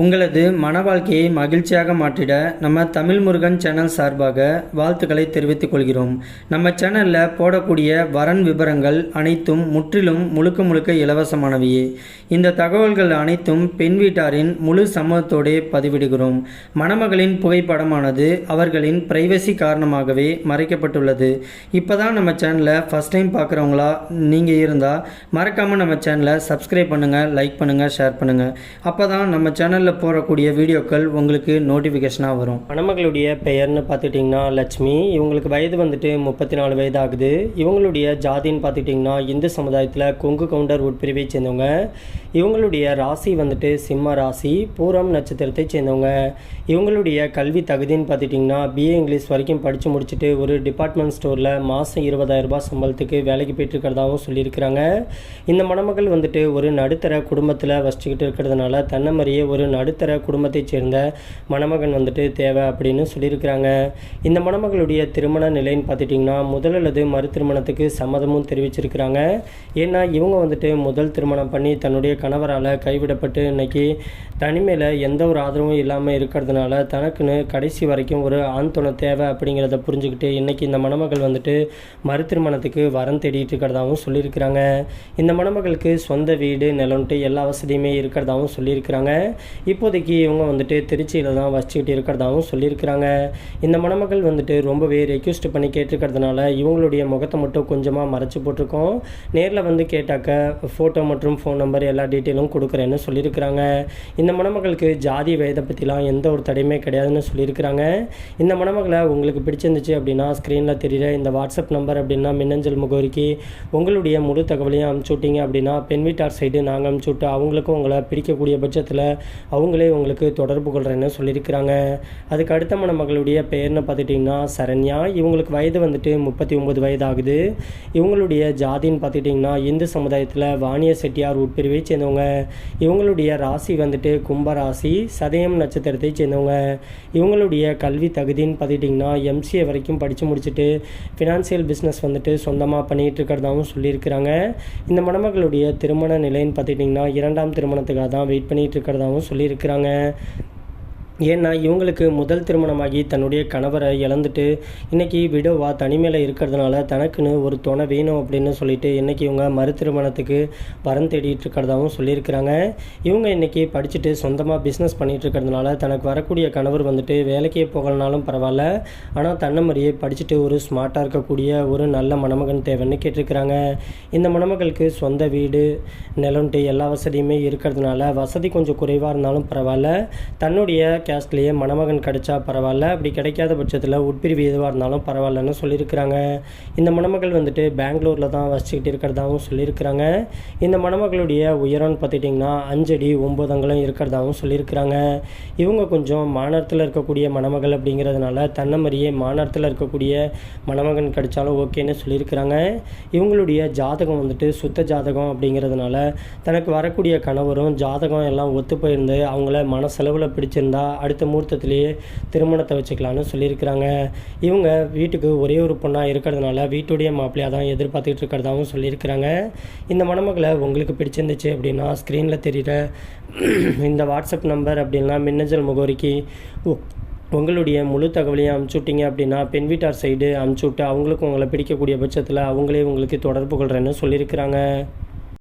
உங்களது மன வாழ்க்கையை மகிழ்ச்சியாக மாற்றிட நம்ம தமிழ் முருகன் சேனல் சார்பாக வாழ்த்துக்களை தெரிவித்துக் கொள்கிறோம். நம்ம சேனலில் போடக்கூடிய வரன் விவரங்கள் அனைத்தும் முற்றிலும் முழுக்க இலவசமானவையே. இந்த தகவல்கள் அனைத்தும் பெண் வீட்டாரின் முழு சம்மதத்தோடு பதிவிடுகிறோம். மணமகளின் புகைப்படமானது அவர்களின் பிரைவசி காரணமாகவே மறைக்கப்பட்டுள்ளது. இப்போ தான் நம்ம சேனலை ஃபஸ்ட் டைம் பார்க்குறவங்களா நீங்கள் இருந்தால் மறக்காமல் நம்ம சேனலை சப்ஸ்கிரைப் பண்ணுங்கள், லைக் பண்ணுங்கள், ஷேர் பண்ணுங்கள். அப்போ தான் நம்ம சேனல் போடக்கூடிய வீடியோக்கள் உங்களுக்கு நோட்டிஃபிகேஷனாக வரும். மணமகளுடைய பெயர்னு பார்த்துட்டிங்கன்னா லட்சுமி. இவங்களுக்கு வயது வந்துட்டு 34 வயது ஆகுது. இவங்களுடைய ஜாதின்னு பார்த்துட்டிங்கன்னா இந்து சமுதாயத்தில் கொங்கு கவுண்டர் உட்பிரிவை சேர்ந்தவங்க. இவங்களுடைய ராசி வந்துட்டு சிம்ம ராசி, பூரம் நட்சத்திரத்தை சேர்ந்தவங்க. இவங்களுடைய கல்வி தகுதின்னு பார்த்துட்டிங்கன்னா பிஏ இங்கிலீஷ் வரைக்கும் படித்து முடிச்சுட்டு ஒரு டிபார்ட்மெண்ட் ஸ்டோரில் மாதம் 20,000 ரூபாய் சம்பளத்துக்கு வேலைக்கு போயிட்டுருக்கிறதாகவும் சொல்லியிருக்கிறாங்க. இந்த மணமகள் வந்துட்டு ஒரு நடுத்தர குடும்பத்தில் வசிச்சுக்கிட்டு இருக்கிறதுனால தன்னை மாதிரியே ஒரு நடுத்தர குடும்பத்தைச் சேர்ந்த மணமகன் வந்துட்டு தேவை அப்படின்னு சொல்லியிருக்கிறாங்க. இந்த மணமகளுடைய திருமண நிலைன்னு பார்த்துட்டிங்கன்னா முதல் அல்லது மறு திருமணத்துக்கு சம்மதமும் தெரிவிச்சிருக்கிறாங்க. ஏன்னா இவங்க வந்துட்டு முதல் திருமணம் பண்ணி தன்னுடைய கணவரால் கைவிடப்பட்டு இன்னைக்கு தனிமையில் எந்த ஒரு ஆதரவும் இல்லாமல் இருக்கிறதுனால தனக்குன்னு கடைசி வரைக்கும் ஒரு ஆண் துணை தேவை அப்படிங்கிறத புரிஞ்சுக்கிட்டு இன்றைக்கி இந்த மணமகள் வந்துட்டு மறு திருமணத்துக்கு வரம் தேடிட்டு இருக்கிறதாகவும் சொல்லியிருக்கிறாங்க. இந்த மணமகளுக்கு சொந்த வீடு நிலம்ட்டு எல்லா வசதியுமே இருக்கிறதாகவும் சொல்லியிருக்கிறாங்க. இப்போதைக்கு இவங்க வந்துட்டு திருச்சியில் தான் வச்சுக்கிட்டு இருக்கிறதாகவும் சொல்லியிருக்கிறாங்க. இந்த மணமகள் வந்துட்டு ரொம்பவே ரெக்வெஸ்ட் பண்ணி கேட்டிருக்கிறதுனால இவங்களுடைய முகத்தை மட்டும் கொஞ்சமாக மறைச்சி போட்டிருக்கோம். நேரில் வந்து கேட்டாக்க ஃபோட்டோ மற்றும் ஃபோன் நம்பர் எல்லா டீட்டெயிலும் கொடுக்குறேன்னு சொல்லியிருக்கிறாங்க. இந்த மணமகளுக்கு ஜாதி வயதை பற்றிலாம் எந்த ஒரு தடையுமே கிடையாதுன்னு சொல்லியிருக்கிறாங்க. இந்த மணமகளை உங்களுக்கு பிடிச்சிருந்துச்சு அப்படின்னா ஸ்க்ரீனில் தெரிகிற இந்த வாட்ஸ்அப் நம்பர் அப்படின்னா மின்னஞ்சல் முகவரிக்கு உங்களுடைய முழு தகவலையும் அனுப்பிச்சு விட்டீங்க அப்படின்னா பெண் வீட்டார் சைடு நாங்கள் அனுப்பிச்சு விட்டு அவங்களுக்கும் உங்களை பிடிக்கக்கூடிய பட்சத்தில் அவங்களே உங்களுக்கு தொடர்பு கொள்கிறேன்னு சொல்லியிருக்கிறாங்க. அதுக்கு அடுத்த மணமகளுடைய பெயர்னு பார்த்துட்டிங்கன்னா சரண்யா. இவங்களுக்கு வயது வந்துட்டு 39 வயது ஆகுது. இவங்களுடைய ஜாதின்னு பார்த்துட்டிங்கன்னா இந்து சமுதாயத்தில் வாணிய செட்டியார் உட்பிரிவை சேர்ந்தவங்க. இவங்களுடைய ராசி வந்துட்டு கும்பராசி, சதயம் நட்சத்திரத்தை சேர்ந்தவங்க. இவங்களுடைய கல்வி தகுதின்னு பார்த்துட்டிங்கன்னா எம்சிஏ வரைக்கும் படித்து முடிச்சுட்டு ஃபினான்சியல் பிஸ்னஸ் வந்துட்டு சொந்தமாக பண்ணிகிட்டு இருக்கிறதாகவும் சொல்லியிருக்கிறாங்க. இந்த மணமகளுடைய திருமண நிலைன்னு பார்த்துட்டிங்கன்னா 2ஆம் திருமணத்துக்காக தான் வெயிட் பண்ணிகிட்டு இருக்கிறதாகவும் சொல்லியிருக்கிறாங்க. ஏன்னா இவங்களுக்கு முதல் திருமணமாகி தன்னுடைய கணவரை இழந்துட்டு இன்றைக்கி விடோவா தனிமையில் இருக்கிறதுனால தனக்குன்னு ஒரு துணை வேணும் அப்படின்னு சொல்லிட்டு இன்றைக்கி இவங்க மறு திருமணத்துக்கு வரம் தேடிட்டு இருக்கிறதாகவும் சொல்லியிருக்கிறாங்க. இவங்க இன்றைக்கி படிச்சுட்டு சொந்தமாக பிஸ்னஸ் பண்ணிகிட்டு இருக்கிறதுனால தனக்கு வரக்கூடிய கணவர் வந்துட்டு வேலைக்கே போகலனாலும் பரவாயில்ல, ஆனால் தன்னை மாதிரியே படிச்சுட்டு ஒரு ஸ்மார்ட்டாக இருக்கக்கூடிய ஒரு நல்ல மணமகன் தேவைன்னு கேட்டிருக்கிறாங்க. இந்த மணமகளுக்கு சொந்த வீடு நிலம்ட்டு எல்லா வசதியுமே இருக்கிறதுனால வசதி கொஞ்சம் குறைவாக இருந்தாலும் பரவாயில்ல, தன்னுடைய கேஸ்ட்லேயே மணமகன் கிடைச்சா பரவாயில்ல, அப்படி கிடைக்காத பட்சத்தில் உட்பிரிவு எதுவாக இருந்தாலும் பரவாயில்லன்னு சொல்லியிருக்கிறாங்க. இந்த மணமகள் வந்துட்டு பெங்களூரில் தான் வசிச்சுக்கிட்டு இருக்கிறதாகவும் சொல்லியிருக்கிறாங்க. இந்த மணமகளுடைய உயரம்னு பார்த்துட்டிங்கன்னா 5 அடி 9 அங்குலம் இருக்கிறதாகவும் சொல்லியிருக்கிறாங்க. இவங்க கொஞ்சம் மாநகரத்தில் இருக்கக்கூடிய மணமகள் அப்படிங்கிறதுனால தன்னை மாதிரியே மாநகரத்தில் இருக்கக்கூடிய மணமகன் கிடைச்சாலும் ஓகேன்னு சொல்லியிருக்கிறாங்க. இவங்களுடைய ஜாதகம் வந்துட்டு சுத்த ஜாதகம் அப்படிங்கிறதுனால தனக்கு வரக்கூடிய கணவரும் ஜாதகம் எல்லாம் ஒத்து போயிருந்து அவங்கள மனசெலவில் பிடிச்சிருந்தா அடுத்த முகூர்த்தத்திலேயே திருமணத்தை வச்சுக்கலான்னு சொல்லியிருக்கிறாங்க. இவங்க வீட்டுக்கு ஒரே ஒரு பொண்ணாக இருக்கிறதுனால வீட்டுடைய மாப்பிள்ளையாக தான் எதிர்பார்த்துட்டு இருக்கிறதாகவும் சொல்லியிருக்கிறாங்க. இந்த மணமகளை உங்களுக்கு பிடிச்சிருந்துச்சு அப்படின்னா ஸ்க்ரீனில் தெரிகிற இந்த வாட்ஸ்அப் நம்பர் அப்படின்னா மின்னஞ்சல் முகவரிக்கு உங்களுடைய முழு தகவலையும் அனுப்பிச்சு விட்டீங்க அப்படின்னா பெண் வீட்டார் சைடு அனுப்பிச்சு விட்டு அவங்களுக்கும் உங்களை பிடிக்கக்கூடிய பட்சத்தில் அவங்களே உங்களுக்கு தொடர்பு கொள்கிறேன்னு சொல்லியிருக்கிறாங்க.